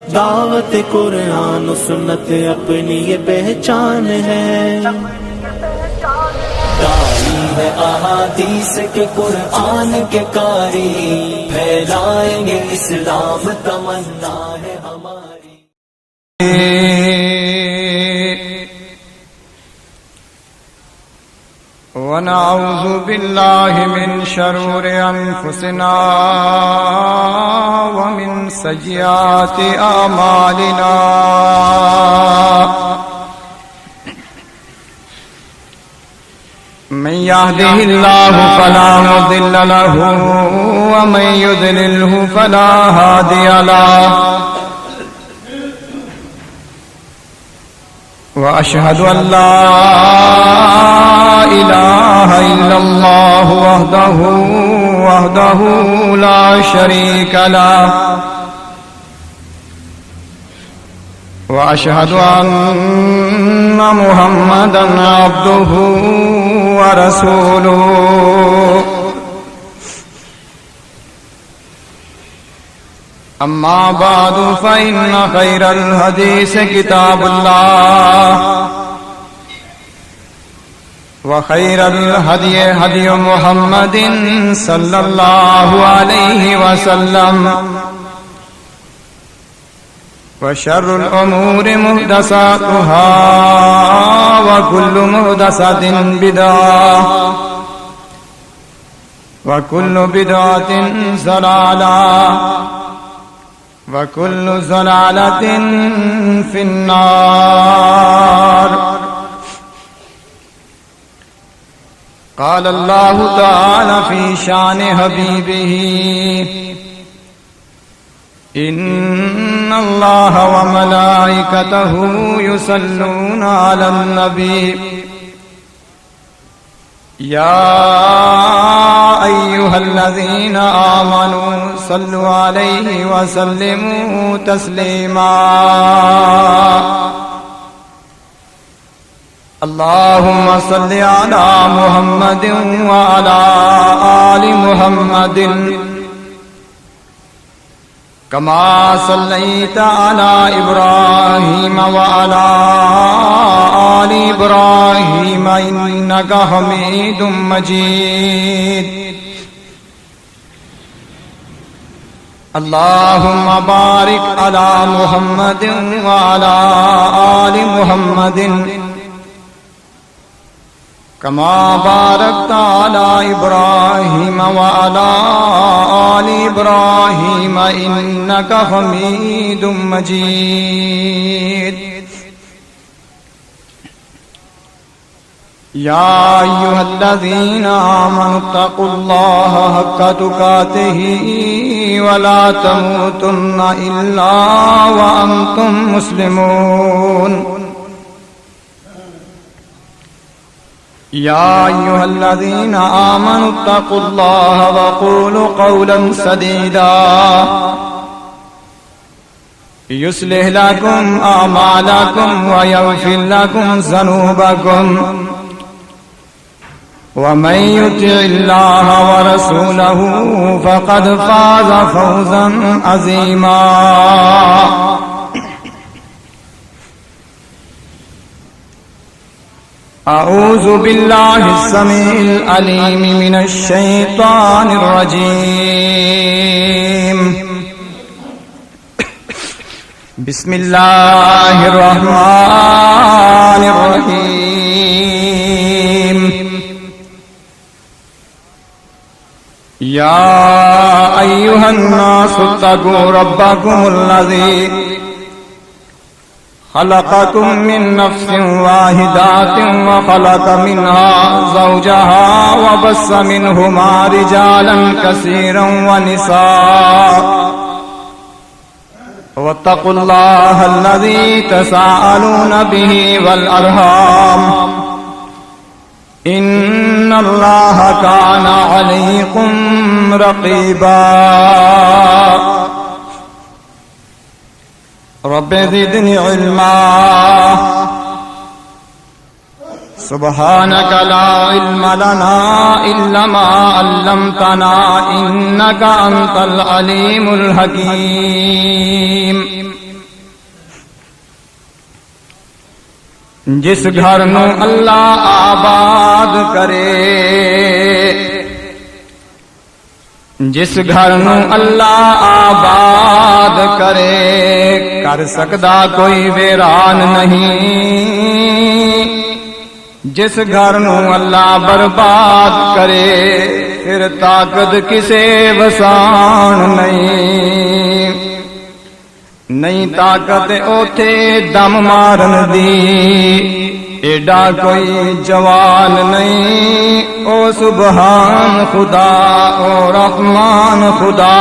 دعوت قرآن و سنت اپنی یہ پہچان ہے، داعی ہے احادیث کے قرآن کے قاری، پھیلائیں گے اسلام تمنا ہے ہماری۔ ونعوذ بالله من شرور أنفسنا ومن سيئات أعمالنا، من يهده الله فلا مضل له ومن يضلله فلا هادي له، وأشهد أن لا إله إلا الله وحده لا شريك له، وأشهد أن محمدا عبده ورسوله، أما بعد فإن خير الحديث كتاب الله، وخير الهدي هدي محمد صلى الله عليه وسلم، وشر الأمور محدثاتها، وكل محدثة بدعة، وكل بدعة ضلالة، وكل ضلالة في النار۔ قال الله تعالى في شان حبيبه: إن الله وملائكته يصلون على النبي، يا أيها الذين آمنوا صلوا عليه وسلموا تسليما۔ اللهم صل على محمد وعلى آل محمد كما صليت على إبراهيم وعلى آل إبراهيم إنك حميد مجيد۔ اللهم بارك على محمد وعلى آل محمد كما باركت على إبراهيم وعلى آل إبراهيم إنك حميد مجيد۔ يا أيها الذين آمنوا اتقوا الله حق تقاته ولا تموتن إلا وأنتم مسلمون۔ يا أيها الذين آمنوا اتقوا الله وقولوا قولا سديدا يصلح لكم أعمالكم ويغفر لكم ذنوبكم، ومن يطع الله ورسوله فقد فاز فوزا عظيما۔ أعوذ بالله السميع العليم من الشيطان الرجيم، بسم الله الرحمن الرحيم۔ يا أيها الناس اتقوا ربكم الذي خلقكم من نفس واحدة وخلق منها زوجها وبث منهما رجالا كثيرا ونساء، واتقوا الله الذي تساءلون به والأرحام، إن الله كان عليكم رقيبا۔ رب زدني علما، سبحانك لا علم لنا إلا ما علمتنا إنك أنت العليم الحكيم۔ جس گھر نو اللہ آباد کرے جس گھر نو اللہ آباد کرے کر سکدا کوئی ویران نہیں جس گھر نو اللہ برباد کرے پھر طاقت کسے وسان نہیں طاقت اوتھے دم مارن دی ایڈا کوئی جوان نہیں او سبحان خدا او رحمان خدا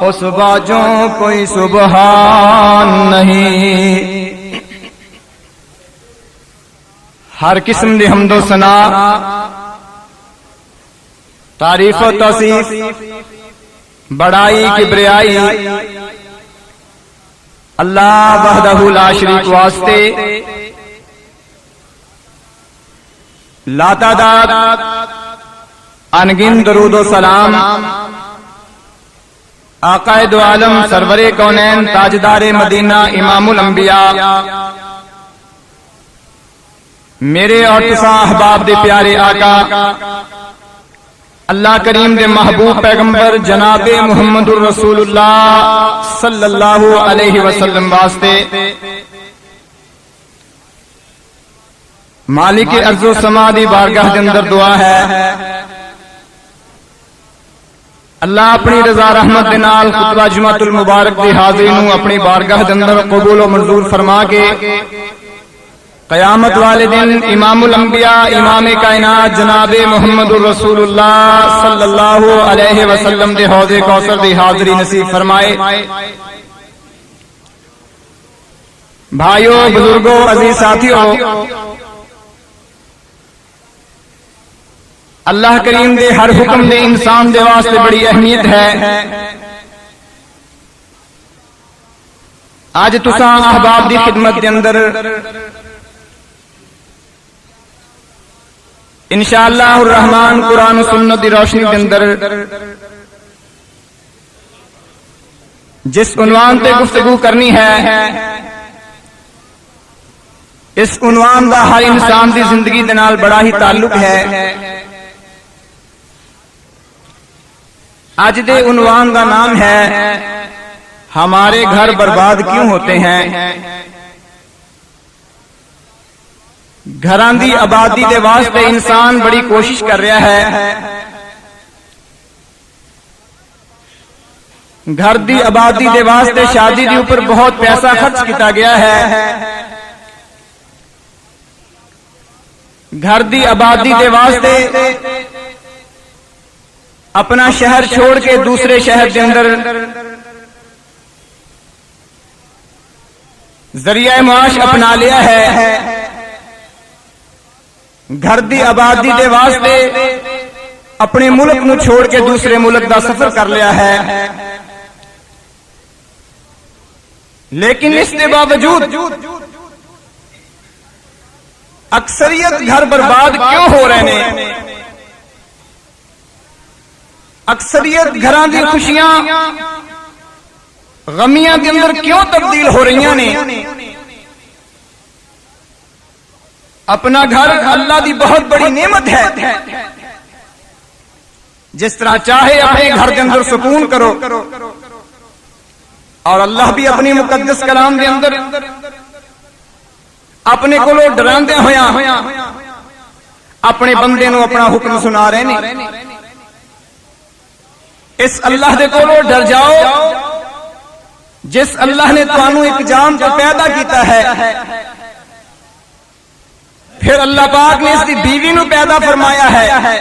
اس باجوں کوئی سبحان نہیں ہر قسم دی حمد و ثنا تعریف و توصیف بڑائی کبریائی اللہ وحدہ لا شریک واسطے لا تعداد انگن درود و سلام آقا دو عالم سرور کونین تاجدار مدینہ امام الانبیاء میرے اور تساں احباب دے پیارے آقا اللہ کریم دے محبوب پیغمبر جناب محمد الرسول اللہ صلی اللہ علیہ وسلم واسطے مالک ارض و سما دی بارگاہ دے اندر دعا ہے اللہ اپنی رضا رحمت دے نال خطبہ جمعۃ المبارک دی حاضری نو اپنی بارگاہ دے اندر قبول و منظور فرما کے قیامت والے دن امام الانبیاء امام کائنات جناب محمد الرسول اللہ صلی اللہ علیہ وسلم دے حوض کوثر دی حاضری نصیب فرمائے بھائیو بزرگوں عزیز ساتھیوں اللہ کریم دے ہر حکم دے انسان دے واسطے بڑی اہمیت ہے آج تساں احباب دی خدمت دے اندر انشاءاللہ الرحمن قرآن و سنت دی روشنی کے اندر جس عنوان تے گفتگو کرنی ہے اس عنوان دا ہر انسان دی زندگی دے نال بڑا ہی تعلق ہے آج دے عنوان دا نام ہے ہمارے گھر برباد کیوں ہوتے ہیں گھراں دی آبادی دے واسطے انسان بڑی کوشش کر رہا ہے گھر دی آبادی دے واسطے شادی دے اوپر بہت پیسہ خرچ کیتا گیا ہے گھر دی آبادی دے واسطے اپنا شہر چھوڑ کے دوسرے شہر دے اندر ذریعہ معاش اپنا لیا ہے گھر دی آبادی دے واسطے اپنے ملک نو چھوڑ کے دوسرے ملک دا سفر کر لیا ہے لیکن اس کے باوجود اکثریت گھر برباد کیوں ہو رہے ہیں اکثریت گھراں دی خوشیاں غمیاں کے اندر کیوں تبدیل ہو رہی ہیں اپنا گھر اللہ دی بہت بڑی نعمت ہے جس طرح چاہے اپنے گھر کے اندر سکون کرو اور اللہ بھی اپنی مقدس کلام کے اندر اپنے کو ڈراندے ہویا اپنے بندے نو اپنا حکم سنا رہے ہیں اس اللہ دے کولو ڈر جاؤ جس اللہ نے تانوں ایک جان کو پیدا کیتا ہے پھر اللہ پاک نے اس کی بیوی نو پیدا فرمایا ہے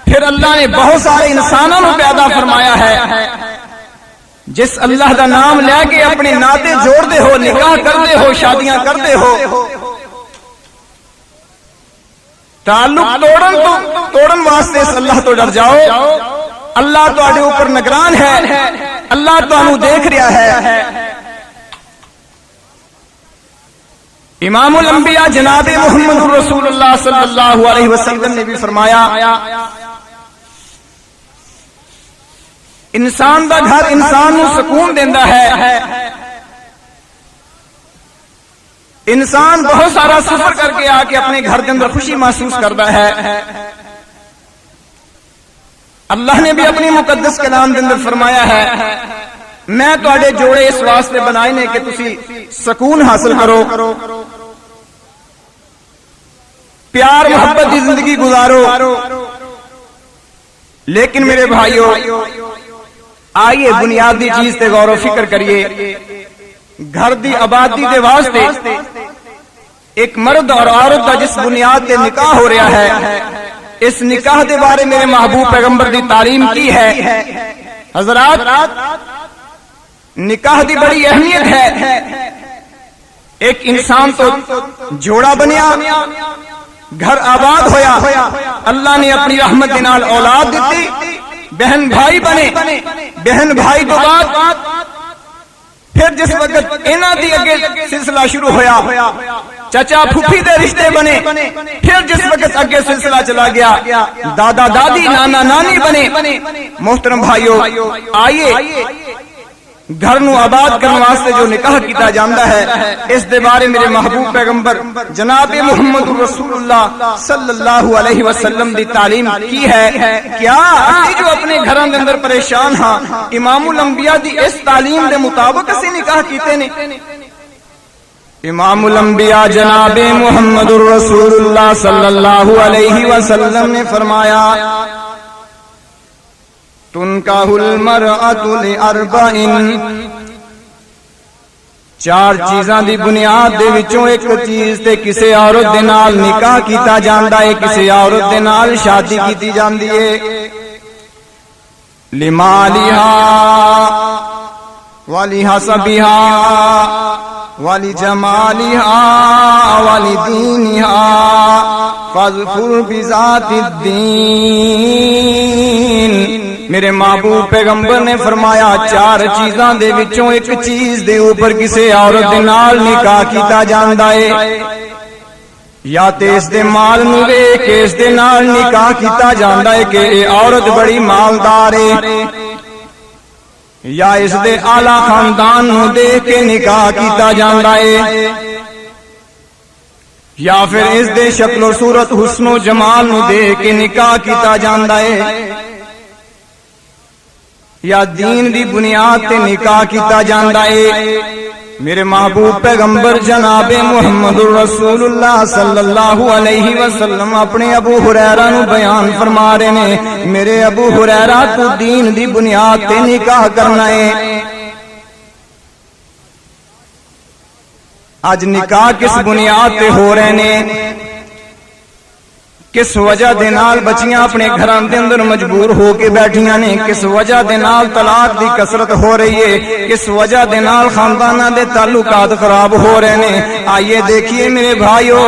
پھر اللہ نے بہت سارے انسانوں نو پیدا فرمایا ہے جس اللہ دا نام لے کے اپنے ناطے جوڑ دے ہو نکاح کر دے ہو شادیاں کر دے ہو تعلق توڑن واسطے اس اللہ تو ڈر جاؤ اللہ تواڈے اوپر نگران ہے اللہ تانوں دیکھ رہا ہے امام الانبیاء جناب محمد رسول اللہ صلی اللہ علیہ وسلم نے بھی فرمایا انسان دا گھر انسان نو سکون دیندا ہے انسان بہت سارا سفر کر کے آ کے اپنے گھر کے اندر خوشی محسوس کرتا ہے. اللہ نے بھی اپنی مقدس کلام کے اندر فرمایا ہے میں تواڈے جوڑے اس واسطے بنائے نے کہ تسی سکون حاصل کرو, پیار محبت کی زندگی گزارو. لیکن میرے بھائیو آئیے بنیادی چیز تے غور و فکر کریے. گھر دی آبادی دے واسطے ایک مرد اور عورت کا جس بنیاد تے نکاح ہو رہا ہے, اس نکاح دے بارے میرے محبوب پیغمبر دی تعلیم کی ہے. حضرات نکاح دی بڑی اہمیت ہے. ایک انسان تو جوڑا بنیا, گھر آباد ہویا, اللہ نے اپنی رحمت کے نال اولاد دیتی, بہن بھائی بنے, بہن بھائی تو بعد پھر جس وقت انہاں دی اگے سلسلہ شروع ہویا, چچا پھوپھی دے رشتے بنے, پھر جس وقت اگے سلسلہ چلا گیا دادا دادی نانا نانی بنے. محترم بھائیو آئیے گھر نو آباد کرنے واسطے جو نکاح کیتا جاندا ہے اس دے بارے میرے محبوب پیغمبر جناب محمد رسول اللہ صلی اللہ علیہ وسلم دی تعلیم کی ہے. کیا اسی جو اپنے گھراں دے اندر پریشان ہاں امام الانبیاء دی اس تعلیم دے مطابق اسی نکاح کیتے نے. امام الانبیاء جناب محمد رسول اللہ صلی اللہ علیہ وسلم نے فرمایا تنکاح المرأۃ لاربع, چار چیزاں دی بنیاد دے وچوں ایک چیز تے کسے عورت دے نال نکاح کیتا جاندا ہے, کسے عورت دے نال شادی کیتی جاندی ہے. لمالہا ولحسبہا ولجمالہا ولدینہا فاظفر بذات الدین. میرے محبوب پیغمبر نے فرمایا چار چیزاں دے وچوں ایک چیز دے اوپر کسے عورت دے نال نکاح کیتا جاندا ہے, یا تے اس دے مال نو ویکھ کے اس دے نال نکاح کیتا جاندا ہے کہ اے عورت بڑی مالدار ہے, یا اس دے اعلی خاندان نو دیکھ کے نکاح کیتا جاندا ہے, یا پھر اس دے شکل و صورت حسن و جمال نو دیکھ کے نکاح کیتا جاندا ہے, یا دین دی بنیاد تے نکاح کیتا جاندا ہے. میرے محبوب پیغمبر جناب محمد رسول اللہ صلی اللہ علیہ وسلم اپنے ابو ہریرہ نو بیان فرما رہے نے میرے ابو ہریرہ تو دین دی بنیاد تے نکاح کرنا ہے. اج نکاح کس بنیاد تے ہو رہے نے, کس وجہ دے نال بچیاں اپنے گھراں دے اندر مجبور ہو کے بیٹھیاں نے, کس وجہ دے نال طلاق دی کثرت ہو رہی ہے, کس وجہ دے نال خانداناں دے تعلقات خراب ہو رہے نے. آئیے دیکھیے میرے بھائیو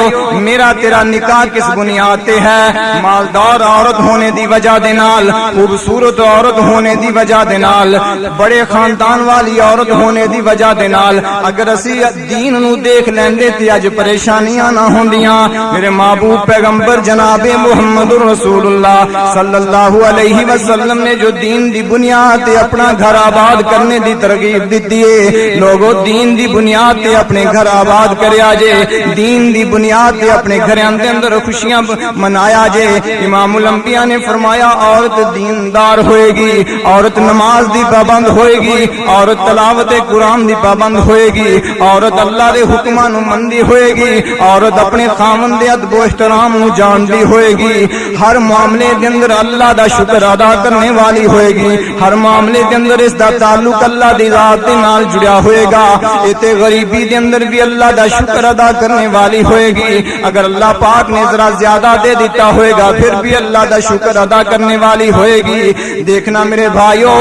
میرا تیرا نکاح کس بنیاد تے ہے؟ مالدار عورت ہونے دی وجہ دے نال, خوبصورت عورت ہونے دی وجہ دے نال, بڑے خاندان والی عورت ہونے دی وجہ دے نال. اگر اسی دین نو دیکھ لیندے تے اج پریشانیاں نہ ہوندیاں. میرے محبوب پیغمبر جناب محمد رسول اللہ صلی اللہ علیہ وسلم نے جو دین دی بنیاد تے اپنا گھر آباد کرنے دی ترغیب دیتی ہے. لوگوں دین دی بنیاد تے اپنے گھر آباد کریا جے, دین دی بنیاد تے اپنے گھراں دے اندر خوشیاں منایا جے. امام الانبیاء نے فرمایا عورت دیندار ہوئے گی, عورت نماز دی پابند ہوئے گی, عورت تلاوت قرآن دی پابند ہوئے گی, عورت اللہ دے حکماں نو مندی ہوئے گی, عورت اپنے خاوند دے ادب و احترام نو جاندی ہوئے گی, ہر معاملے دے اندر اللہ دا شکر ادا کرنے والی ہوئے گی, ہر معاملے دے اندر اس دا تعلق اللہ دی ذات دے نال جڑیا ہوئے گا. اتے غریبی دے اندر بھی اللہ دا شکر ادا کرنے والی ہوئے گی. اگر اللہ پاک نے ذرا زیادہ دے دیتا ہوئے گا پھر بھی اللہ دا شکر ادا کرنے والی ہوئے گی. دیکھنا میرے بھائیو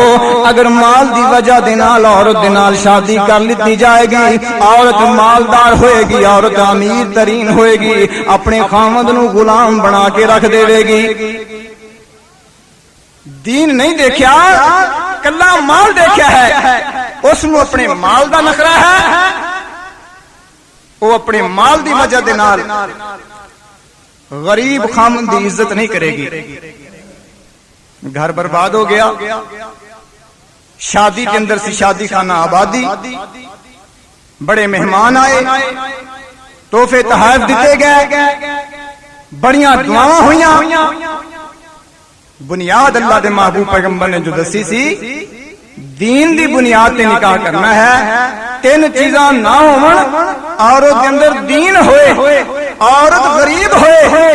اگر مال دی وجہ دے نال عورت دے نال شادی کر لیتی جائے گی, عورت مالدار ہوئے گی, عورت امیر ترین ہوئے گی, اپنے خاوند نو غلام بنا کے رکھ دے گی. دین نہیں دیکھیا کلا مال دیکھا ہے, اس نو اپنے مال دا نخرا ہے, وہ اپنے مال دی وجہ دے نال غریب خاوند دی عزت نہیں کرے گی. گھر برباد ہو گیا. شادی کے اندر سی شادی خانہ آبادی, بڑے مہمان آئے, ਤੋਹਫੇ ਤਹਾਇਫ ਦਿੱਤੇ ਗਏ, ਬੜੀਆਂ ਦੁਆਵਾਂ ਹੋਈਆਂ। ਬੁਨਿਆਦ ਅੱਲਾਹ ਦੇ ਮਹਿਬੂਬ ਪੈਗੰਬਰ ਨੇ ਜੋ ਦੱਸੀ ਸੀ, دین دی بنیاد تے نکاح کرنا ہے۔ تین چیزاں نہ ہون، عورت کے اندر دین ہوئے، عورت غریب ہوئے،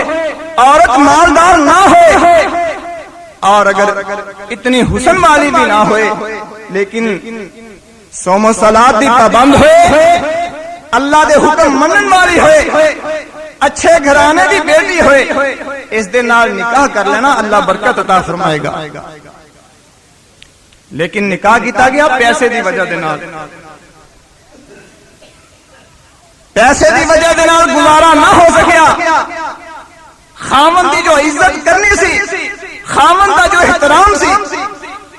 عورت مالدار نہ ہوئے، اور اگر اتنی حسن والی بھی نہ ہوئے لیکن صوم و صلات دی پابند ہوئے، اللہ دے حکم منن والی ہوئے، اچھے گھرانے دی بیٹی ہوئے، اس دے نال نکاح کر لینا، اللہ برکت عطا فرمائے گا۔ لیکن نکاح کیتا گیا پیسے دی وجہ دے نال، پیسے دی وجہ دے نال گزارا نہ ہو سکیا۔ خاوند دی جو عزت کرنی سی، خاوند دا جو احترام سی،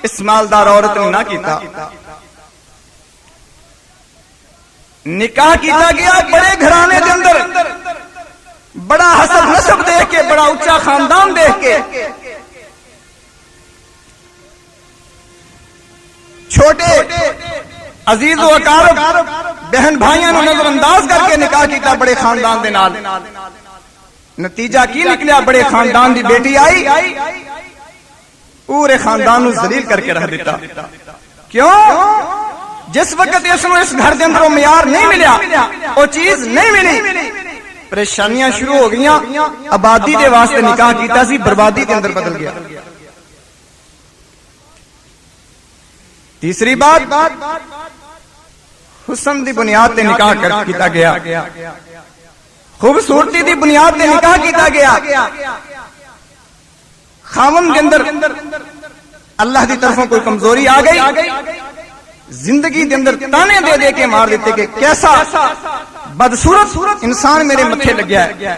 اس مالدار عورت نے نہ کیتا۔ نکاح کیتا گیا بڑے گھرانے دے اندر، بڑا حسب نسب دیکھ کے، بڑا اونچا خاندان دیکھ کے، چھوٹے عزیز و اقارب بہن بھائیاں نو نظر انداز کر کے نکاح کیتا بڑے خاندان دے نال۔ نتیجہ کی نکلیا؟ بڑے خاندان دی بیٹی آئی، پورے خاندان نو ذلیل کر کے رکھ دیتا۔ کیوں؟ جس وقت اس نو اس گھر دے اندر وہ معیار نہیں ملیا، وہ چیز نہیں ملی، پریشانیاں شروع ہو گئیاں۔ آبادی دے واسطے نکاح کیتا سی، بربادی دے اندر بدل گیا۔ تیسری بات، حسن دی بنیاد تے نکاح کیتا گیا، خوبصورتی دی بنیاد تے نکاح کیتا گیا۔ خاوند کے اندر اللہ دی طرفوں کوئی کمزوری آ گئی، زندگی دے اندر تانے دے دے کے مار دیتے کہ کیسا بدصورت انسان میرے متھے لگیا ہے،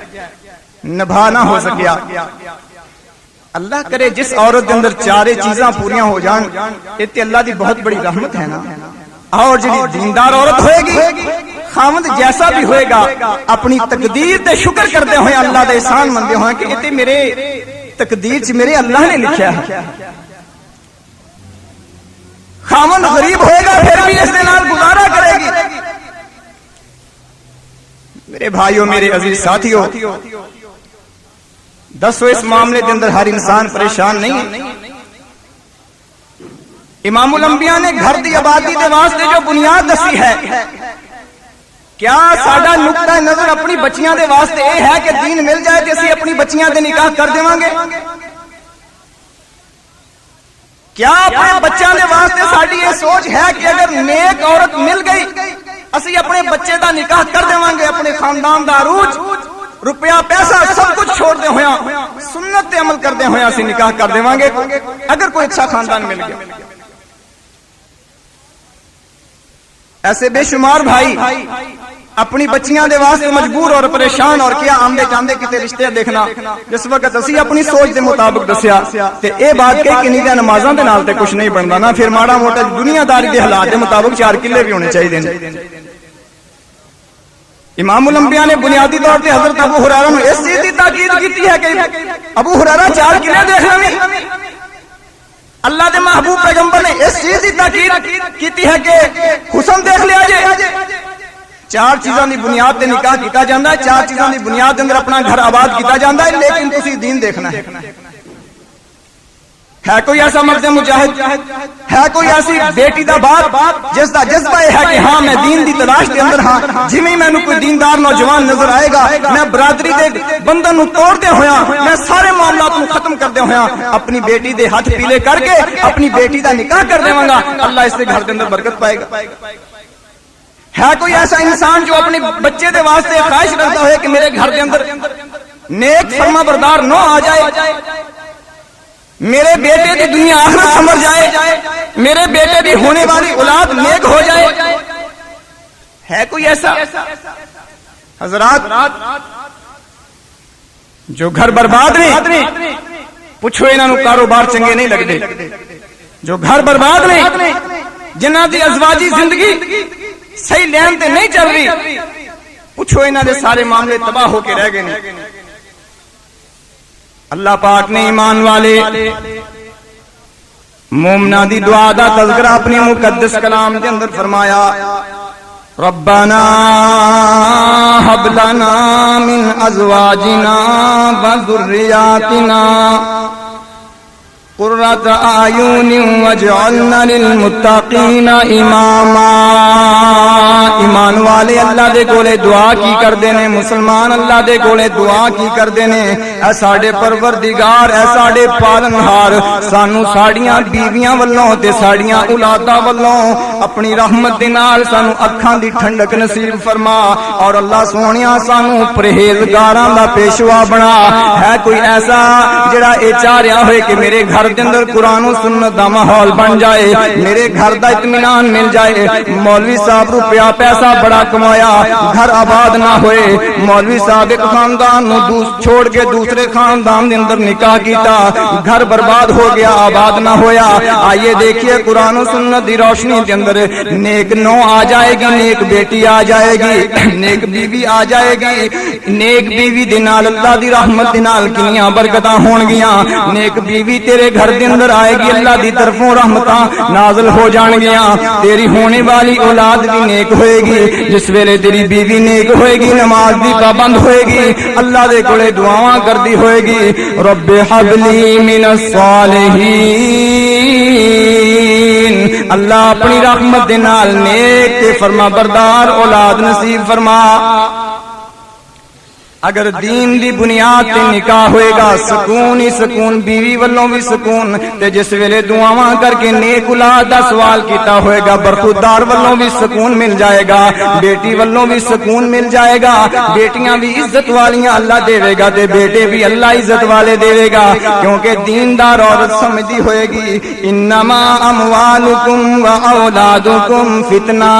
نبھا نہ ہو سکیا۔ اللہ کرے جس عورت کے اندر چارے چیزاں پوریاں ہو جان، یہ اللہ دی بہت بڑی رحمت ہے نا۔ اور جی دیندار عورت ہوئے گی، خاوند جیسا بھی ہوئے گا، اپنی تقدیر تے شکر کرتے ہوئے، اللہ دے احسان مندے ہوئے کہ یہ میرے تقدیر چ میرے اللہ نے لکھا ہے۔ خاوند غریب ہوئے گا پھر بھی اس دے نال گزارا کرے گی۔ میرے بھائیوں، میرے عزیز ساتھیوں، دسو اس معاملے کے اندر ہر انسان پریشان نہیں ہے؟ امام الانبیاء نے گھر دی آبادی دے واسطے جو بنیاد دسی ہے، کیا ساڈا نقطہ نظر اپنی بچیاں دے واسطے یہ ہے کہ دین مل جائے تے اسی اپنی بچیاں دے نکاح کر دیواں گے؟ کیا اپنے بچیاں دے واسطے ساڈی یہ سوچ ہے کہ اگر نیک عورت مل گئی اسی اپنے بچے دا نکاح کر دیواں گے، اپنے خاندان دا عروج، روپیہ پیسہ سب کچھ چھوڑ دے ہویا، سنت تے عمل کر دے ہویا اسی نکاح کر دیواں گے اگر کوئی اچھا خاندان مل گیا؟ ایسے بے شمار بھائی اپنی بچیاں دے واسطے مجبور اور پریشان، اور کیا آمدے چاندے کتے رشتے دیکھنا۔ جس وقت اسی اپنی سوچ دے مطابق دسیا تے اے بات کہی کہ نہیں نمازاں دے نال تے کچھ نہیں بندا نا، پھر ماڑا موٹا دنیا داری دے حالات دے مطابق 4 کلے بھی ہونے چاہیے۔ امام الانبیاء نے بنیادی طور پہ حضرت ابو ہریرہ نے اس چیز کی تاکید کی ہے کہ ابو ہریرہ 4 کلے دیکھنا نہیں۔ اللہ دے محبوب پیغمبر نے اس چیز کی تاکید کی ہے کہ حسن دیکھ لیا جائے۔ 4 چیزاں دی بنیاد تے نکاح کیتا جاندا ہے، 4 چیزاں دی بنیاد دے اندر اپنا گھر آباد کیتا جاندا ہے، لیکن تسی دین دیکھنا ہے۔ ہے کوئی ایسا مرد مجاہد، ہے کوئی ایسی بیٹی دا باپ جس دا جذبہ یہ ہے کہ ہاں میں دین دی تلاش دے اندر ہاں، جویں مینوں کوئی دیندار نوجوان نظر آئے گا میں برادری دے بندھن نو توڑ دے ہویا، میں سارے معاملات نو ختم کر دے ہویا اپنی بیٹی دے ہاتھ پیلے کر کے اپنی بیٹی دا نکاح کر دیواں گا، اللہ اس دے گھر دے اندر برکت پائے گا۔ ہے کوئی ایسا انسان جو اپنے بچے دے واسطے خواہش رکھتا ہے کہ میرے گھر دے اندر نیک فرما بردار نو آ جائے، میرے بیٹے دی دنیا آخرت سمجھ جائے، میرے بیٹے دی ہونے والی اولاد نیک ہو جائے؟ ہے کوئی ایسا؟ حضرات، جو گھر برباد نہیں پوچھو انہاں نو کاروبار چنگے نہیں لگتے، جو گھر برباد نہیں جنہاں دی ازواجی زندگی صحیح لین تے نہیں چل رہی، پوچھو انہاں دے سارے معاملے تباہ ہو کے رہ گئے نہیں۔ اللہ پاک نے ایمان والے مومنہ دی دعا دا تذکرہ اپنی مقدس کلام کے اندر فرمایا، ربنا هب لنا من ازواجنا وذرياتنا قرۃ اعین واجعلنا للمتقین اماما۔ ایمان والے اللہ دے کولے دعا کی کردے نے، مسلمان اللہ دے کولے دعا کی کردے نے، اے ساڈے پروردگار، اے ساڈے پالنہار، سانو ساڈیاں بیویاں والوں تے ساڈیاں اولاداں والوں اپنی رحمت دے نال سانو اکھاں دی ٹھنڈک نصیب فرما، اور اللہ سونیا سانو پرہیزگاراں دا پیشوا بنا۔ ہے کوئی ایسا جڑا اے چاہ رہا ہوئے کہ میرے گھر دے اندر قرآن و سنت دا ماحول بن جائے، میرے گھر دا اطمینان مل جائے، مولوی صاحب روپیہ پیسہ بڑا کمایا، گھر آباد نہ ہوئے، مولوی صاحب ایک خاندان نو چھوڑ کے دوسرے خاندان دے اندر نکاح کیتا، گھر برباد ہو گیا، آباد نہ ہویا۔ آئیے دیکھیے قرآن و سنت دی روشنی دے اندر نیک نو آ جائے گی، نیک بیٹی آ جائے گی، نیک بیوی آ جائے گی، نیک بیوی دے نال اللہ دی رحمت دے نال کنیاں برکتاں ہون گیاں، نیک بیوی تیرے گھر دے اندر آئے گی، اللہ دی طرفوں رحمتاں نازل ہو جان گیاں، تیری ہونے والی اولاد بھی نیک ہوئے گی، جس ویلے تیری بیوی نیک ہوئے گی، نماز دی پابند ہوئے گی، اللہ دے کولے دعاواں کردی ہوئے گی، رب ہب لی من الصالحین، اللہ اپنی رحمت دے نال نیک تے فرما بردار اولاد نصیب فرما۔ اگر دین دی بنیاد تے نکاح ہوئے گا، سکون ہی سکون، بیوی والوں بھی سکون، تے جس ویلے دعاواں کر کے نیک اولاد دا سوال کیتا ہوئے گا، برخودار والوں بھی سکون مل جائے گا، بیٹی والوں بھی سکون مل جائے گا، بیٹیاں بھی عزت والیاں اللہ دے گا، تے بیٹے بھی اللہ عزت والے دے گا، کیونکہ دیندار عورت سمجھدی ہوئے گی انما اموالکم و اولادکم فتنہ،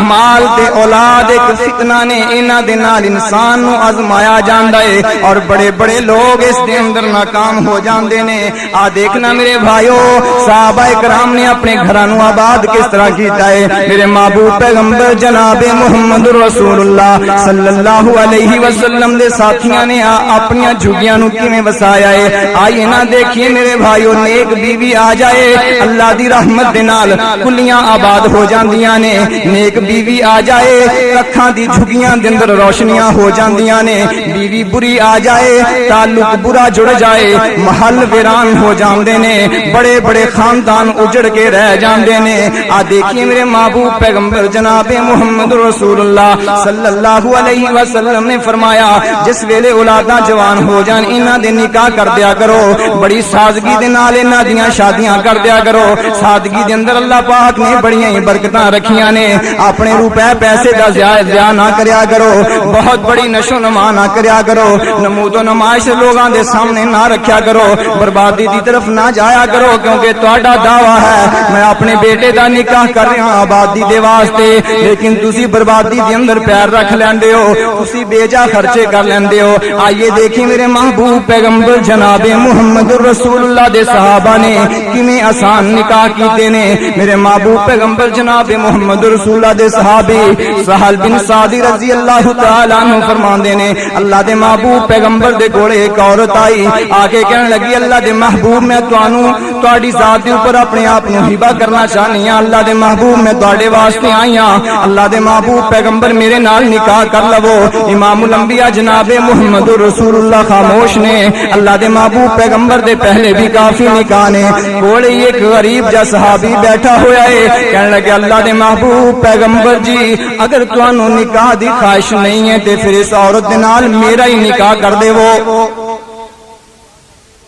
مال تے اولاد ایک فتنہ نے، انہاں دے نال انسان نو آزمایا جاندا ہے، اور بڑے بڑے لوگ اس دے اندر ناکام ہو جاندے نے۔ آ دیکھنا میرے بھائیو، صحابہ کرام نے اپنے گھراں نو آباد کس طرح کیتا ہے، میرے محبوب پیغمبر جناب محمد رسول اللہ صلی اللہ علیہ وسلم دے ساتھیاں نے اپنی جھگیاں نو کیویں وسایا ہے۔ آئیے نا دیکھیے میرے بھائیو، نیک بیوی آ جائے، اللہ دی رحمت دے نال کلیاں آباد ہو جاندیاں نے، نیک بیوی آ جائے، اکھاں دی جھگیاں دے اندر روشنیاں ہو جاندیاں نے، بیوی بری آ جائے، تعلق برا جڑ جائے، محل ویران ہو جاندے نے، بڑے بڑے خاندان اجڑ کے رہ جاندے نے۔ آ دیکھیے میرے محبوب پیغمبر جناب محمد رسول اللہ صلی اللہ علیہ وسلم نے فرمایا، جس ویلے اولاداں جوان ہو جان، انہاں دے نکاح کر دیا کرو، بڑی سادگی دے نال انہاں دیاں شادیاں کر دیا کرو۔ سادگی دے اندر اللہ پاک نے بڑیاں ہی برکتاں رکھیاں نے، اپنے روپے پیسے دا ضیاع نہ کریا کرو، بہت بڑی نشو نما نہ کریا کرو، نمود و نمائش لوگاں دے سامنے نہ رکھیا کرو، بربادی دی طرف نہ جایا کرو، کیونکہ تہاڈا دعویٰ ہے میں اپنے بیٹے دا نکاح کر رہا ہاں آبادی دے واسطے، لیکن تسی بربادی دے اندر پیر رکھ لیندے ہو، تسی بے جا خرچے کر لیندے ہو۔ آئیے دیکھیں میرے محبوب پیغمبر جناب محمد رسول اللہ دے صحابہ نے کیویں آسان نکاح کیتے نے۔ میرے محبوب پیغمبر جناب محمد رسول اللہ دے صحابی سہل بن سعد رضی اللہ تعالی عنہ فرماندے نے، اللہ دے محبوب پیغمبر دے کولے ایک عورت آئی، آگے کہنے لگی اللہ دے محبوب میں تہاڈی ذات دے اوپر اپنے آپ نو ہبہ کرنا چاہنی ہاں، اللہ دے محبوب میں تہاڈے واسطے آئی ہاں، اللہ دے محبوب پیغمبر میرے نال نکاح کر لو۔ امام الانبیاء جناب محمد رسول اللہ خاموش نے، اللہ دے محبوب پیغمبر دے پہلے بھی کافی نکاح نے، کولے ایک غریب جا صحابی بیٹھا ہویا ہے، کہنے لگے اللہ دے محبوب پیغمبر جی اگر تانوں نکاح دی خواہش نہیں ہے تے پھر اس عورت دے نال میرا ہی نکاح کر دے، وہ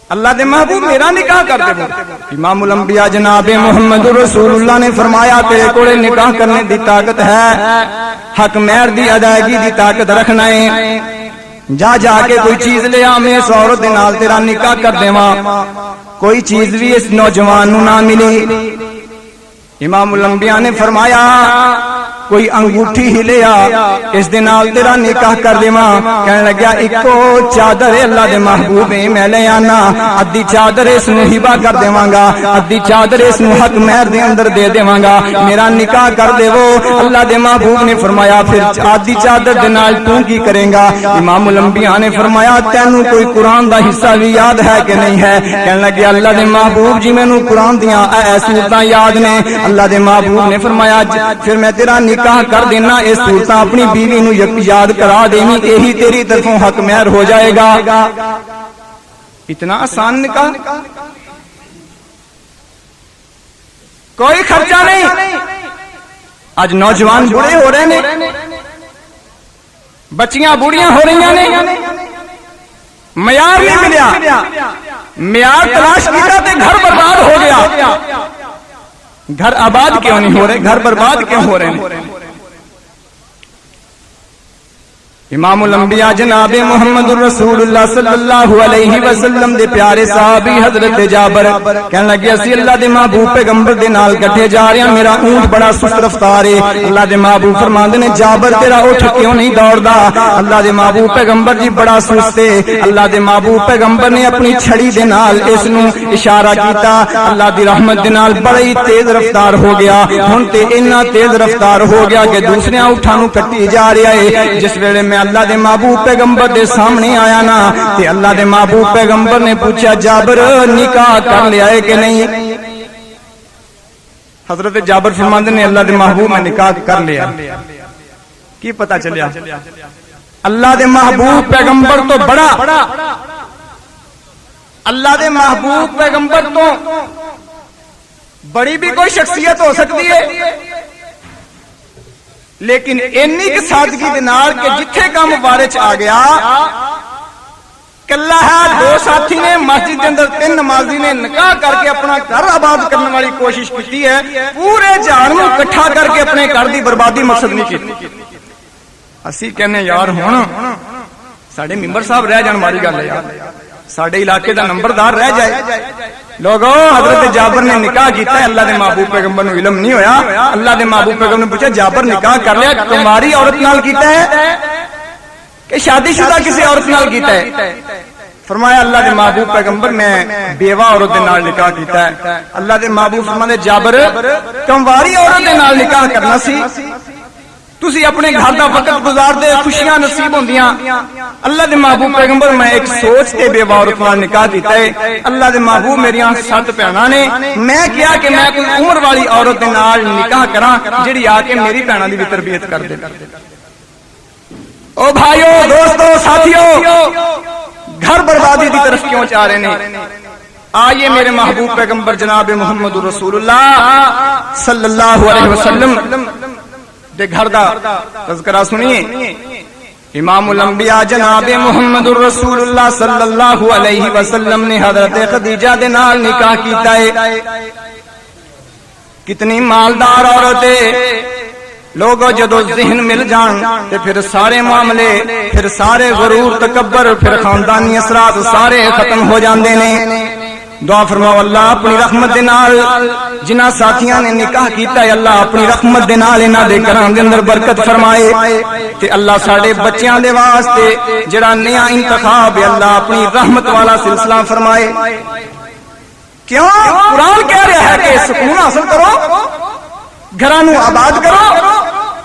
اللہ دے محبوب میرا نکاح کر دے۔ امام الانبیاء جناب محمد رسول اللہ نے فرمایا تیرے کولے نکاح کرنے دی طاقت ہے، حق مہر دی ادائیگی دی طاقت رکھنا ہے، جا جا کے کوئی چیز لے آ، میں اس عورت دے نال تیرا نکاح کر دیواں۔ کوئی چیز بھی اس نوجوان نو نہ ملی۔ امام الانبیاء نے فرمایا کوئی انگوٹھی ہی لے آ، اس دے نال تیرا نکاح کر دیواں۔ کہنے لگا اکو چادر اللہ دے محبوب میں لے آنا، ادھی چادر اس نو ہبہ کر دیواں گا، ادھی چادر اس نو حق مہر دے اندر دے دیواں گا، میرا نکاح کر دے۔ وہ اللہ دے محبوب نے فرمایا پھر آدھی چادر دے نال تو کی کریں گا؟ امام الانبیاء نے فرمایا تینوں کوئی قرآن دا حصہ بھی یاد ہے کہ نہیں ہے؟ کہنے لگے اللہ دے محبوب جی مینوں قرآن دیاں سورتاں یاد نے۔ اللہ دے محبوب نے فرمایا پھر میں تیرا نکاح نکاح کر دینا اے صورتاں اپنی بیوی نو یاد کرا دینی یہی تیری طرفوں حق مہر ہو جائے گا اتنا آسان نکاح کوئی خرچہ نہیں آج نوجوان بوڑھے ہو رہے ہیں بچیاں بوڑھیاں ہو رہی ہیں معیار نہیں ملیا معیار تلاش کیا تے گھر برباد ہو گیا گھر آباد کیوں نہیں ہو رہے گھر برباد کیوں ہو رہے ہیں امام الانبیاء جناب محمد الرسول اللہ صلی اللہ علیہ وسلم دے پیارے صحابی حضرت جابر کہنے لگے اسی اللہ دے محبوب پیغمبر دے نال کٹھے جا رہے ہیں میرا اونٹ بڑا سست رفتار ہے اللہ دے محبوب فرماندے نے جابر تیرا اٹھ کیوں نہیں دوڑدا اللہ دے محبوب پیغمبر جی بڑا سست ہے اللہ دے محبوب پیغمبر نے اپنی چھڑی دے نال اس نو اشارہ کیتا اللہ دی رحمت دے نال بڑی تیز رفتار ہو گیا ہن تے اتنا تیز رفتار ہو گیا کہ دوسرے اونٹاں نو کٹی جا رہا ہے جس ویلے میں اللہ دے محبوب پیغمبر دے سامنے آیا نا تے اللہ دے محبوب پیغمبر نے پوچھا جابر نکاح کر لیا ہے کہ نہیں حضرت جابر فرماندے نے اللہ دے محبوب نے نکاح کر لیا کی پتہ چلیا اللہ دے محبوب پیغمبر تو بڑا اللہ دے محبوب پیغمبر تو بڑی بھی کوئی شخصیت ہو سکتی ہے لیکن اینی کی سادگی دے نال کہ جتھے کام وارچ آ گیا کلا ہے دو ساتھی نے مسجد کے اندر 3 نمازی نے نکاح کر کے اپنا گھر آباد کرنے والی کوشش کی ہے پورے جہان نو اکٹھا کر کے اپنے گھر دی بربادی مقصد نہیں کی اسی کہنے یار ہن ساڈے ممبر صاحب رہ جان والی گل ہے یار ساڈے علاقے دا نمبردار رہ جائے لوگوں حضرت جابر نے نکاح کیتا ہے اللہ دے محبوب پیغمبر نو علم نہیں ہویا اللہ دے محبوب پیغمبر نے پوچھا جابر نکاح کر لیا تمہاری عورت نال کیتا ہے کہ شادی شدہ کسی عورت نال کیتا ہے فرمایا اللہ دے محبوب پیغمبر میں بیوہ عورت دے نال نکاح کیتا ہے اللہ دے محبوب فرماندے جابر کمواری عورت دے نال نکاح کرنا سی تسی اپنے گھر دا وقت گزار دے خوشیاں نصیب ہوندیاں اللہ دے محبوب پیغمبر میں ایک سوچ تے بے عورت نال نکاح کیتا ہے اللہ دے محبوب میریاں 7 بہناں نے میں کیا کہ میں کوئی عمر والی عورت دے نال نکاح کراں جڑی آ کے میری بہناں دی بھی تربیت کر دے او بھائیو دوستو ساتھیو گھر بربادی دی طرف کیوں چاہ رہے ہیں آئیے میرے محبوب پیغمبر جناب محمد رسول اللہ صلی اللہ علیہ وسلم دے گھر دا تذکرہ سنیے امام الانبیاء جناب محمد الرسول اللہ صلی اللہ علیہ وسلم نے حضرت خدیجہ دے نال نکاح کیتا ہے کتنی مالدار عورت ہے لوگوں جدو ذہن مل جان تے پھر سارے معاملے پھر سارے غرور تکبر پھر خاندانی اثرات سارے ختم ہو جاندے نے دعا فرماؤ اللہ اپنی رحمت دے نال جنہ ساتھیاں نے نکاح کیتا ہے اللہ اپنی رحمت دے نال انہاں دے گھراں دے اندر برکت فرمائے تے اللہ ساڈے بچیاں دے واسطے جڑا نیا انتخاب ہے اللہ اپنی رحمت والا سلسلہ فرمائے کیوں قرآن کہہ رہا ہے کہ سکون حاصل کرو گھراں نو آباد کرو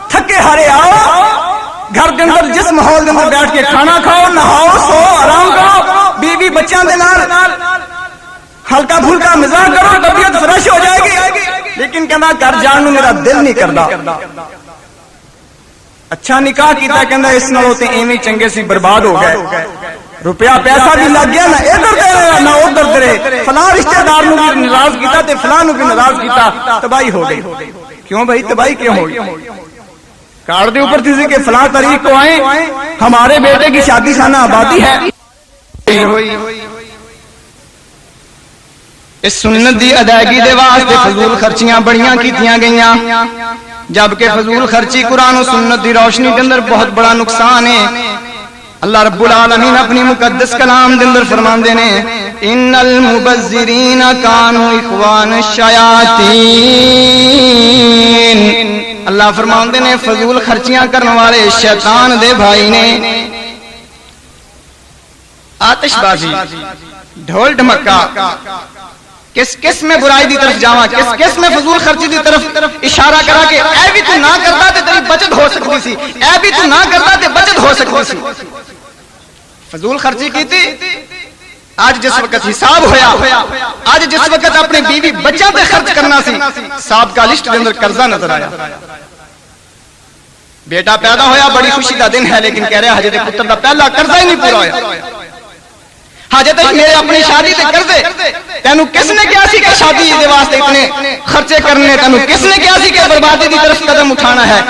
تھکے ہارے آؤ گھر دے اندر جس ماحول دے اندر بیٹھ کے کھانا کھاؤ نہاؤ سو آرام کرو بیوی بچیاں دے نال ہلکا پھلکا مزاح کرو طبیعت فریش ہو جائے گی لیکن کہنا گھر جان نو میرا دل نہیں کردا اچھا نکاح کیتا کہندا اس نالوں تے ایویں چنگے سی برباد ہو گئے روپیہ پیسہ بھی لگ گیا نہ ادھر دے نہ ادھر دے فلاں رشتہ دار نو بھی ناراض کیتا تے فلاں نو بھی ناراض کیتا تباہی ہو گئی کیوں بھائی تباہی کیوں ہو گئی کارڈ دے اوپر تھی کہ فلاں تاریخ کو آئیں ہمارے بیٹے کی شادی شانہ آبادی ہے اس سنت دی ادائیگی دے واسطے فضول خرچیاں بڑیاں کیتیاں گئیاں جبکہ فضول خرچی قرآن و سنت دی روشنی کے اندر بہت بڑا نقصان ہے اللہ رب العالمین اپنی مقدس کلام دے اندر فرماندے نے ان المبذرین کانوا اخوان الشیاطین اللہ فرماندے نے فضول خرچیاں کرنے والے شیطان دے بھائی نے آتش بازی ڈھول ڈھمکا کس میں برائی دی طرف جاواں کس میں فضول خرچی دی طرف اشارہ کرا کہ اے بھی تو نہ کردا تے تیری بچت ہو سکتی سی اے بھی تو نہ کردا تے بچت ہو سکتی سی فضول خرچی کیتی آج جس وقت حساب ہویا آج جس وقت اپنی بیوی بچہ پہ خرچ کرنا سی صاحب کا لسٹ دے اندر قرضہ نظر آیا بیٹا پیدا ہویا بڑی خوشی دا دن ہے، لیکن کہہ رہے حجے دے پتر دا پہلا قرضہ ہی نہیں پورا ہویا۔ حاجت میرے اپنی شادی تے قرضے، تینو کس نے کیا سی کہ شادی دے واسطے اتنے خرچے کرنے، تینو کس نے کیا سی کہ بربادی دی طرف قدم اٹھانا ہے،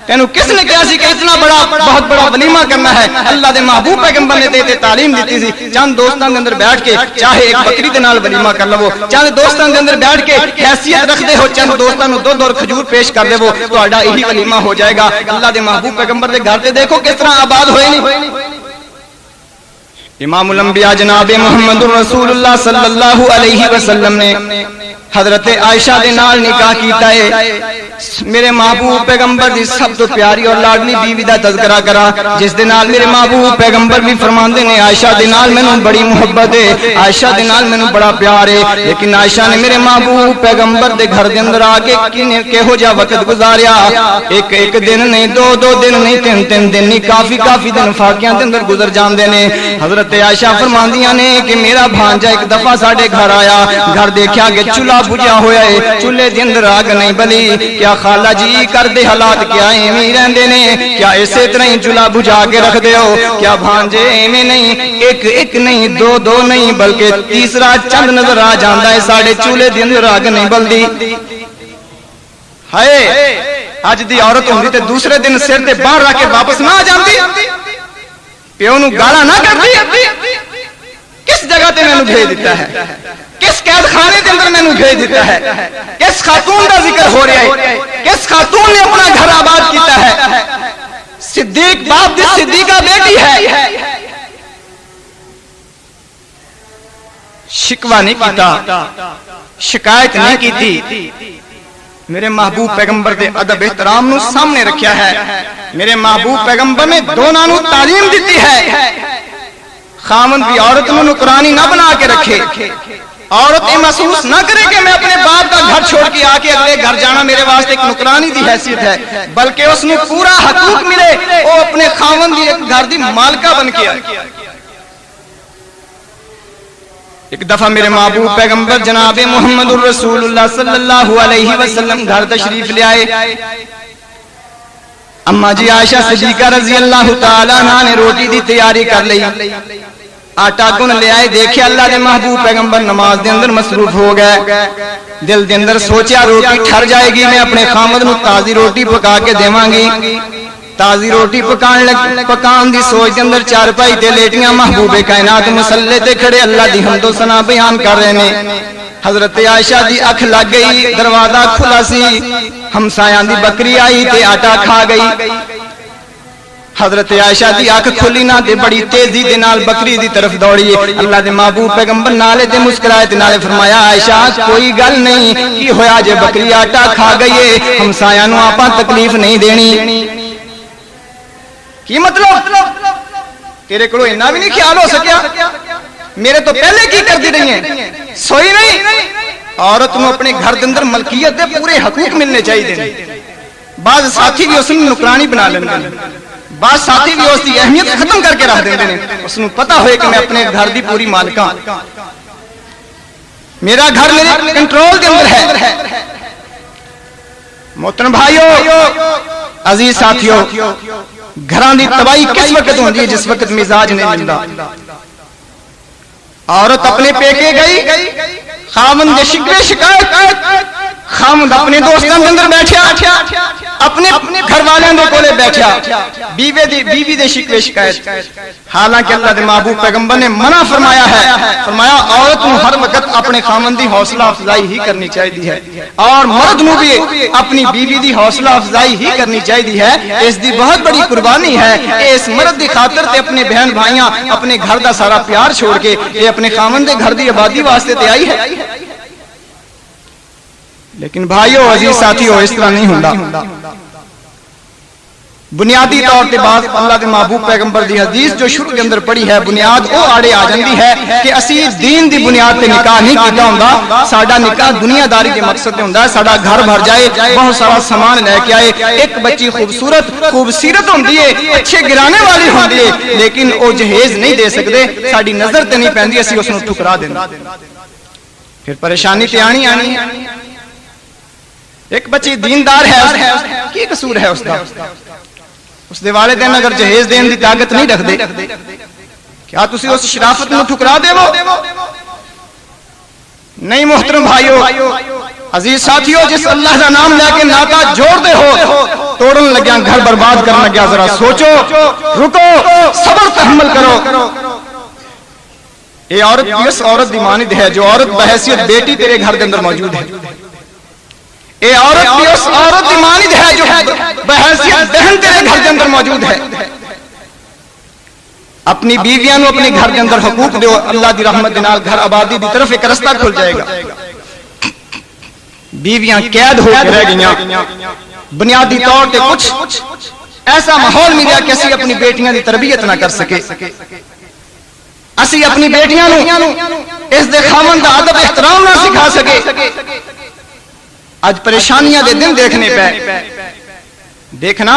تینو کس نے کیا سی کہ اتنا بہت بڑا ولیمہ کرنا ہے۔ اللہ دے محبوب پیغمبر نے تے تعلیم دیتی سی، چند دوستاں دے اندر بیٹھ کے چاہے ایک بکری دے نال ولیمہ کر لو، چند دوستاں دے اندر بیٹھ کے حیثیت رکھ دے ہو، چند دوستاں نو دو اور کھجور پیش کر دے وہ تہاڈا یہی ولیمہ ہو جائے گا۔ اللہ دے محبوب پیغمبر دے گھر تے دیکھو کس طرح آباد ہوئے نہیں۔ امام الانبیاء جناب محمد رسول اللہ صلی اللہ علیہ وسلم نے حضرت عائشہ دے نال نکاح کیتا ہے۔ میرے محبوب پیغمبر دی سب تو پیاری اور لاڈلی بیوی دا تذکرہ کرا، جس دے نال میرے محبوب پیغمبر بھی فرماندے نے عائشہ دے نال مینوں بڑی محبت ہے، عائشہ دے نال مینوں بڑا پیار ہے، لیکن عائشہ نے میرے محبوب پیغمبر دے گھر دے اندر آ کے کہو جا وقت گزاریا، ایک دن نہیں، دو دن نہیں، تین دن نہیں، کافی دن فاقیاں دے اندر گزر جاندے نے۔ حضرت عائشہ فرماندیاں نے کہ میرا بھانجا ایک دفعہ ساڈے گھر آیا، گھر دیکھا کہ چولہا بجھا ہویا ہے، چولہے دے اندر آگ نہیں بلی۔ کیا خالہ جی کردے حالات کیا ایویں رہندے نے؟ کیا اسی طرح ہی چولہا بجھا کے رکھ دے ہو؟ کیا بھانجے ایویں نہیں، ایک نہیں، دو نہیں، بلکہ تیسرا چند نظر آ جاندا ہے ساڈے چولہے دے اندر آگ نہیں بلدی۔ ہائے اج دی عورت ہوندی تے دوسرے دن سر تے باہر رکھ کے واپس نہ آ جاندی، پیو نو گالاں نہ کردی۔ کس جگہ تے مینوں بھیج دیتا ہے؟ کس قید خانے کے اندر مینوں بھیج دیتا ہے؟ کس خاتون کا ذکر ہو رہا ہے؟ کس خاتون نے اپنا گھر آباد کیتا ہے؟ صدیق باپ دی صدیقہ بیٹی ہے، شکوہ نہیں کیتا، شکایت نہیں کیتی، میرے محبوب پیغمبر دے ادب احترام نو سامنے رکھیا ہے۔ میرے محبوب پیغمبر نے دونوں نو تعلیم دیتی ہے، خاوند بھی عورت نو نکرانی نہ بنا کے رکھے، عورت یہ محسوس نہ کرے کہ میں اپنے باپ کا گھر چھوڑ کے آ کے اگلے گھر جانا میرے واسطے ایک نکرانی دی حیثیت ہے، بلکہ اس نے پورا حقوق ملے، وہ اپنے خاوند دی ایک گھر دی مالکہ بن کے آئے۔ ایک دفعہ میرے محبوب پیغمبر جناب محمد رسول اللہ صلی اللہ علیہ وسلم گھر تشریف لے آئے۔ اما جی عائشہ صدیقہ رضی اللہ تعالیٰ عنہ نے روٹی دی تیاری کر لی، آٹا گن لے آئے، دیکھے اللہ دے محبوب پیغمبر نماز دے اندر مصروف ہو گئے۔ دل دے اندر سوچیا روٹی ٹھر جائے گی، میں اپنے خامد نو تازی روٹی پکا کے دیواں گی۔ تازی روٹی پکان دی سوچ دے اندر چارپائی تے لیٹیاں محبوب کائنات مصلے تے کھڑے اللہ دی حمد و ثنا بیان کر رہے نے۔ حضرت عائشہ دی اکھ لگ گئی، دروازہ کھلا سی، ہمسایاں دی بکری آئی تے آٹا کھا گئی۔ حضرت عائشہ دی اکھ کھلی نہ تے بڑی تیزی دے نال بکری دی طرف دوڑی۔ اللہ دے محبوب پیغمبر نالے تے مسکرائے تے نالے فرمایا عائشہ کوئی گل نہیں، کی ہویا جے بکری آٹا کھا گئی ہے، ہمسایاں نو آپاں تکلیف نہیں دینی۔ کی مطلب؟ تیرے کو اتنا بھی نہیں خیال ہو سکیا؟ میرے تو پہلے کی کر دی رہی ہیں، سوئی نہیں۔ عورت نو اپنے گھر دے اندر ملکیت دے پورے حقوق ملنے چاہیے۔ بعض ساتھی بھی اس نو نکرانی بنا لیندے ہیں، بعض ساتھی بھی اس کی اہمیت ختم کر کے رکھ دیندے ہیں، اس نو پتہ ہوئے کہ میں اپنے گھر دی پوری مالکاں، میرا گھر میرے کنٹرول دے اندر ہے۔ محترم بھائیو، عزیز ساتھیو، گھراں دی تباہی کس وقت ہوندی ہے؟ جس وقت مزاج نہیں ملدا۔ عورت اپنے پیکے گئی، خاوند دے شکوے شکایت، خاوند اپنے دوستاں دے اندر بیٹھیا، اپنے گھر والوں دے کولے بیٹھیا، بیوی دے شکوے شکایت۔ حالانکہ اللہ دے محبوب پیغمبر نے منع فرمایا ہے، فرمایا عورت نو ہر وقت اپنے خاوند دی حوصلہ افزائی ہی کرنی چاہیے ہے، اور مرد نو بھی اپنی بیوی دی حوصلہ افزائی ہی کرنی چاہیے ہے۔ اس دی بہت بڑی قربانی ہے، اس مرد دی خاطر تے اپنے بہن بھائیاں اپنے گھر دا سارا پیار چھوڑ کے یہ اپنے خاوند دے گھر دی آبادی واسطے تے آئی ہے۔ لیکن بھائیو، عزیز ساتھیو، اس طرح نہیں ہوندا۔ بنیادی طور تے بعد اللہ دے محبوب پیغمبر دی حدیث جو شروع کے اندر پڑھی ہے، بنیاد او آڑے آ جاندی ہے کہ اسی دین دی بنیاد تے نکاح نہیں کیتا ہوندا۔ ساڈا نکاح دنیا داری کے مقصد تے ہوندا ہے، ساڈا گھر بھر جائے، بہت سارا سامان لے کے آئے، ایک بچی خوبصورت ہوندی ہے، اچھے گرانے والی ہوندی ہے، لیکن او جہیز نہیں دے سکدے، ساڈی نظر تے نہیں پیندی، اسی اس نو ٹھکرا دیندے، پھر پریشانی تے آنی ہے۔ ایک بچی دیندار ہے، کی قصور ہے اس دا؟ اس دے والدین اگر جہیز دین دی طاقت نہیں رکھ دے کیا تسی اس شرافت نو ٹھکرا دے وہ نہیں محترم بھائیو عزیز ساتھیو جس اللہ دا نام لے کے ناتا جوڑ دے ہو توڑن لگیا گھر برباد کرنا لگیا ذرا سوچو رکو صبر تحمل کرو یہ عورت اس عورت دی مانند ہے جو عورت بحیثیت بیٹی تیرے گھر کے اندر موجود ہے یہ عورت اس عورت دی مانند ہے جو بحیثیت بہن تیرے گھر کے اندر موجود ہے اپنی بیویاں نو اپنے گھر کے اندر حقوق دیو اللہ دی رحمت دے نال گھر آبادی دی طرف ایک رستہ کھل جائے گا بیویاں قید ہو کے رہ گئیاں بنیادی طور تے کچھ ایسا ماحول ملیا کہ اسی اپنی بیٹیاں دی تربیت نہ کر سکے اسی اپنی بیٹیاں نو اس دے خاوند دا ادب احترام نہ سکھا سکے آج پریشانیاں دے دن دیکھنے پہ دیکھنا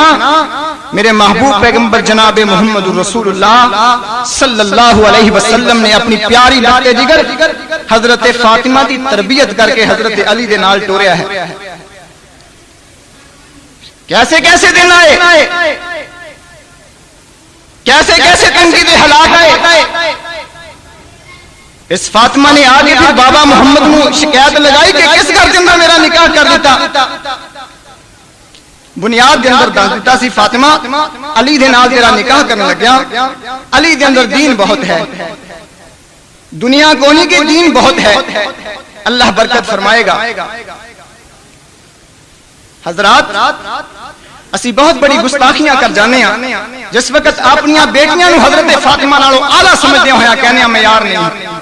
میرے محبوب پیغمبر جناب محمد رسول اللہ صلی اللہ علیہ وسلم نے اپنی پیاری لات جگر حضرت فاطمہ دی تربیت کر کے حضرت علی دے نال ٹوریا ہے کیسے کیسے دن آئے کیسے کیسے تنگی دے حالات آئے اس فاطمہ نے آگے پھر بابا محمد نو شکایت لگائی کہ کس گھر کے اندر میرا نکاح کر دیتا بنیاد دے اندر دس دیتا سی فاطمہ علی دے نال تیرا نکاح کرنے لگیا علی دے اندر دین بہت ہے دنیا کونی کے دین بہت ہے اللہ برکت فرمائے گا حضرات اسی بہت بڑی گستاخیاں کر جانے ہیں جس وقت اپنی بیٹیاں نو حضرت فاطمہ نالوں اعلیٰ سمجھدے ہویا کہنے ہیں معیار نہیں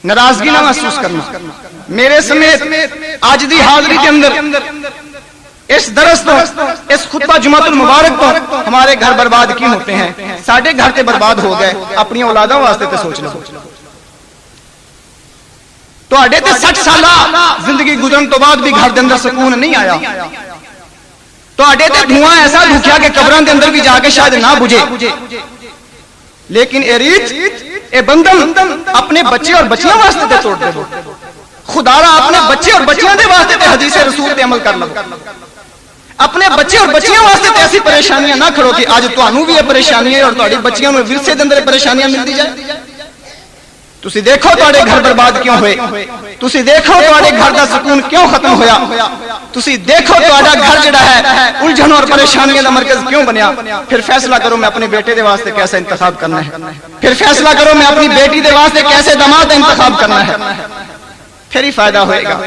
ناراضگی نہ محسوس کرنا میرے سمیت آج دی حاضری کے اندر اس درس تو اس خطبہ جمعۃ المبارک تو ہمارے گھر برباد کیوں ہوتے ہیں ساڑھے گھر تے برباد ہو گئے اپنی اولادوں واسطے تے سوچ لو تو اڈے تے 60 سالہ زندگی گزرن تو بعد بھی گھر دے اندر سکون نہیں آیا تو اڈے تے دھواں ایسا دھکیا کہ قبراں دے اندر بھی جا کے شاید نہ بجھے لیکن اے ریت اے بندن اپنے بچے اور بچیاں واسطے تے توڑ دے خدا را اپنے بچے اور بچیاں دے واسطے تے حدیث رسول تے عمل کر لو اپنے بچے اور بچیاں واسطے تے ایسی پریشانیاں نہ کرو کہ آج تانوں بھی یہ پریشانی ہے اور تہاڈی بچیاں نوں ورثے دے اندر پریشانیاں ملدی جائے تسی دیکھو تہاڈے گھر برباد کیوں ہوئے تسی دیکھو تہاڈے گھر دا سکون کیوں ختم ہویا تسی دیکھو تہاڈا گھر جڑا ہے الجھن اور پریشانیاں دا مرکز کیوں بنیا پھر فیصلہ کرو میں اپنے بیٹے دے واسطے کیسا انتخاب کرنا ہے پھر فیصلہ کرو میں اپنی بیٹی دے واسطے کیسے داماد کا انتخاب کرنا ہے پھر ہی فائدہ ہوئے گا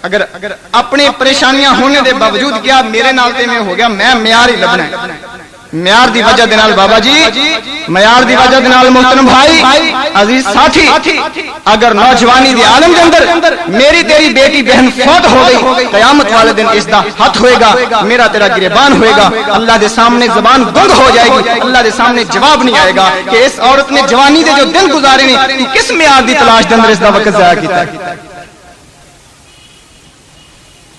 اگر اپنے پریشانیاں ہونے دے باوجود کیا میرے نال تے میں ہو گیا میں معیار ہی لبنا ہے معیار دی وجہ دے نال بابا جی معیار دی وجہ دے نال محترم بھائی عزیز ساتھی اگر نوجوانی دی عالم دے اندر میری تیری بیٹی بہن فوت ہو گئی قیامت والے دن اس دا ہاتھ ہوئے گا میرا تیرا گریبان ہوئے گا اللہ دے سامنے زبان بند ہو جائے گی اللہ دے سامنے جواب نہیں آئے گا کہ اس عورت نے جوانی دے جو دن گزارے نے تو کس معیار دی تلاش دے اندر اس دا وقت ضائع کیتا ہے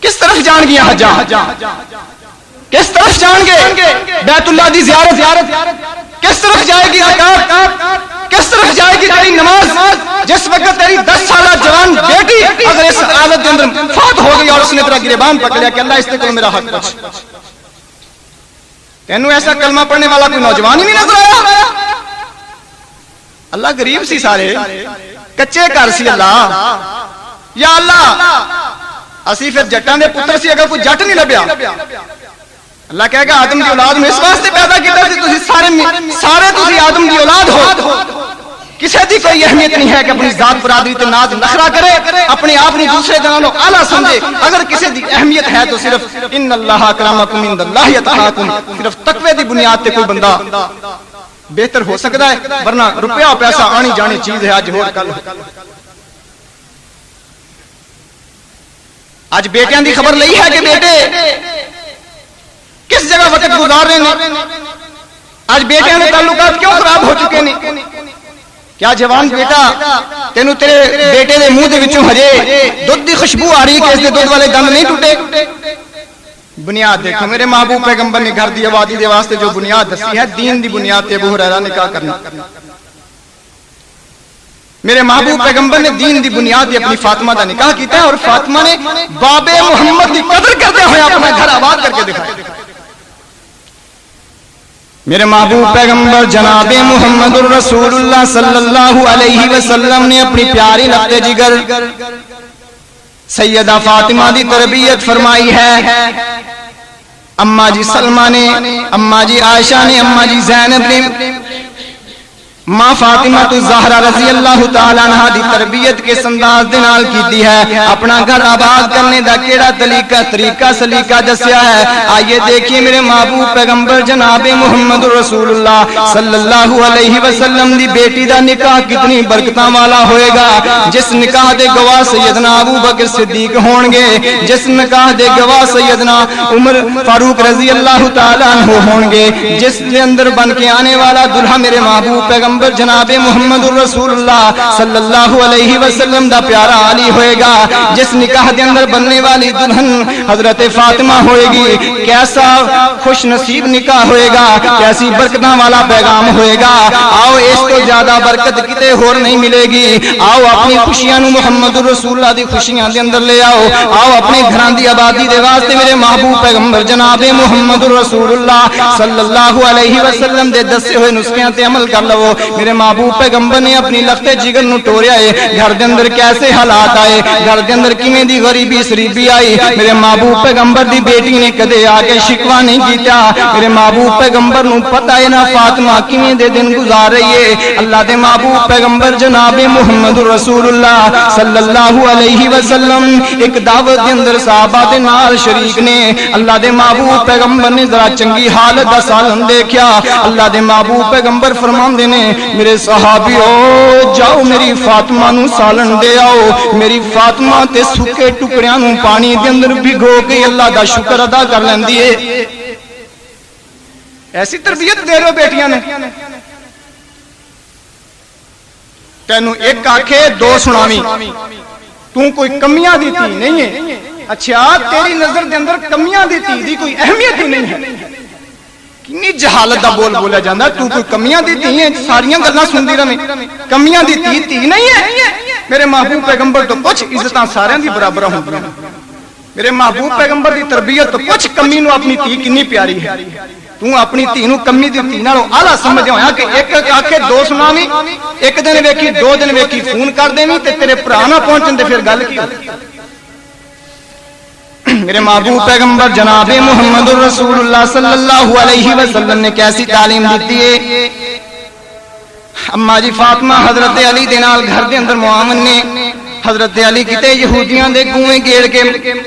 کس طرف جان گیا حجاں کس طرف جان گے بیت اللہ دی زیارت کس طرف جائے گی زکات کس طرف جائے گی تیری نماز جس وقت تیری 10 سالہ جوان بیٹی اگر اس حالت کے اندر فوت ہو گئی اور اس نے تیرا گریبان پکڑ لیا کہ اللہ اس کو میرا حق بخش تینوں ایسا کلمہ پڑھنے والا کوئی نوجوان ہی نہیں نظر آیا اللہ غریب سی سارے کچے گھر سی اللہ یا اللہ اسی پھر جٹاں دے پتر سی اگر کوئی جٹ نہیں لبیا اللہ کہے گا آدم دی اولاد میں اس واسطے پیدا کیتا سی تسی سارے تسی آدم دی اولاد ہو کسی دی کوئی اہمیت نہیں ہے کہ اپنی ذات برادری تے ناز نخرا کرے اپنے آپ نے دوسرے جنوں اعلیٰ سمجھے اگر کسی دی اہمیت ہے تو صرف ان اللہ اکرمکم عند اللہ اتقاکم صرف تقوی دی بنیاد تے کوئی بندہ بہتر ہو سکتا ہے ورنہ روپیہ پیسہ آنی جانی چیز ہے آج ہور کل آج بیٹیاں دی خبر لئی ہے کہ بیٹے کس جگہ وقت گزار رہے ہیں آج بیٹیاں نے تعلقات کیوں خراب ہو چکے ہیں کیا جوان بیٹا تینوں تیرے بیٹے دے منہ دے وچوں ہجے دودھ دی خوشبو آ رہی ہے کہ اس دے دودھ والے دند نہیں ٹوٹے بنیاد دیکھو میرے محبوب پیغمبر نے گھر دی آبادی دے واسطے جو بنیاد دسی ہے دین دی بنیاد تے ابو ہریرہ نے کہا کرنا میرے محبوب پیغمبر نے دین دی بنیاد دی اپنی فاطمہ دا نکاح کیتا ہے اور فاطمہ نے باب محمد دی قدر کرتے ہوئے اپنا گھر آباد کر کے دکھایا میرے محبوب پیغمبر جناب محمد الرسول اللہ صلی اللہ علیہ وسلم نے اپنی پیاری لخت جگر سیدہ فاطمہ دی تربیت فرمائی ہے. اماں جی سلمہ نے، اماں جی عائشہ نے، اماں جی زینب نے ماں فاطمہ الزہرا رضی اللہ تعالی عنہ دی تربیت کس انداز دے نال کیتی ہے. اپنا گھر آباد کرنے دا کیڑا طریقہ سلیقہ دسیا ہے. آئیے دیکھیے میرے محبوب پیغمبر جناب محمد رسول اللہ صلی اللہ علیہ وسلم دی بیٹی دا نکاح کتنی برکتاں والا ہوئے گا. جس نکاح دے گواہ سیدنا ابو بکر صدیق ہون گے، جس نکاح دے گواہ سیدنا عمر فاروق رضی اللہ تعالی عنہ ہون گے، جس دے اندر بن کے آنے والا دلہا میرے محبوب پیغمبر جناب محمد الرسول اللہ صلی اللہ علیہ وسلم دا پیارا علی ہوئے گا، جس نکاح دے اندر بننے والی دلہن حضرت فاطمہ ہوئے گی. کیسا خوش نصیب نکاح ہوئے گا، کیسی برکتاں والا پیغام ہوئے گا. آؤ اس تو زیادہ برکت کتے ہور نہیں ملے گی. آؤ اپنی خوشیاں نو محمد الرسول اللہ دی خوشیاں دے اندر لے آؤ. آؤ اپنے گھران دی آبادی دے واسطے میرے محبوب پیغمبر جناب محمد الرسول اللہ صلی اللہ علیہ وسلم دے دسے ہوئے نسخیاں تے عمل کر لو. میرے محبوب پیغمبر نے اپنی لخت جگر نو ٹوریا ہے. گھر دے اندر کیسے حالات آئے، گھر دے اندر کیویں دی غریبی سریبی آئی. میرے محبوب پیغمبر دی بیٹی نے کدے آ کے شکوا نہیں کیتا. میرے محبوب پیغمبر نو پتہ ہے نا فاطمہ کیویں دے دن گزار رہی ہے. اللہ دے محبوب پیغمبر جناب محمد رسول اللہ صلی اللہ علیہ وسلم ایک دعوت دے اندر صحابہ دے نال شریک نے. اللہ دے محبوب پیغمبر نے ذرا چنگی حالت دا سالن دیکھیا. اللہ دے محبوب پیغمبر فرماندے نے میرے صحابیو جاؤ میری فاطمہ نو سالن دے آؤ. میری فاطمہ تے سکے ٹکڑیاں نو پانی دے اندر بھگو کے اللہ دا شکر ادا کر لیندی ہے. ایسی تربیت دے رہو بیٹیاں نے. تینو ایک آکھے دو سناویں، تو کوئی کمیاں دی تھی نہیں ہے. اچھا تیری نظر دے اندر کمیاں دی تھی دی کوئی اہمیت ہی نہیں ہے. کنی جہالت دا بول بولا جاندہ. تو کوئی کمیاں دی تھی ہیں ساریاں گلنا سن دی رہے. کمیاں دی تھی نہیں ہے. میرے محبوب پیغمبر تو کچھ عزتاں سارے دی برابر ہوں گی. میرے محبوب پیغمبر دی تربیت تو کچھ کمی نو اپنی تھی کنی پیاری ہے. تو اپنی تھی نو کمی دی تھی نالوں آلہ سمجھ ہویا کہ ایک آکھے دو سناویں، ایک دن ویکھی دو دن ویکھی فون کر دیں تے تیرے پرانا پہنچن دے پھر گل کی ہوتی. میرے محبوب پیغمبر جناب محمد الرسول اللہ صلی اللہ علیہ وسلم نے کیسی تعلیم دیتی ہے. اماں جی فاطمہ حضرت علی دے نال گھر دے اندر معاون نے. حضرت علی کتے یہودیاں دے کنویں گیڑ کے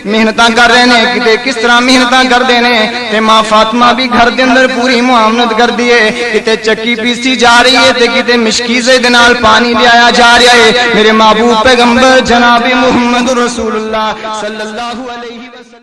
محنتاں کر رہے نے، کتے کس طرح محنتاں کر دے نے. تے ماں فاطمہ بھی گھر دے اندر پوری معاونت کر دی ہے. کتے چکی پیسی جا رہی ہے تے کتے مشکیزے دے نال پانی لے آیا جا رہا ہے. میرے محبوب پیغمبر جناب محمد رسول اللہ صلی اللہ علیہ وسلم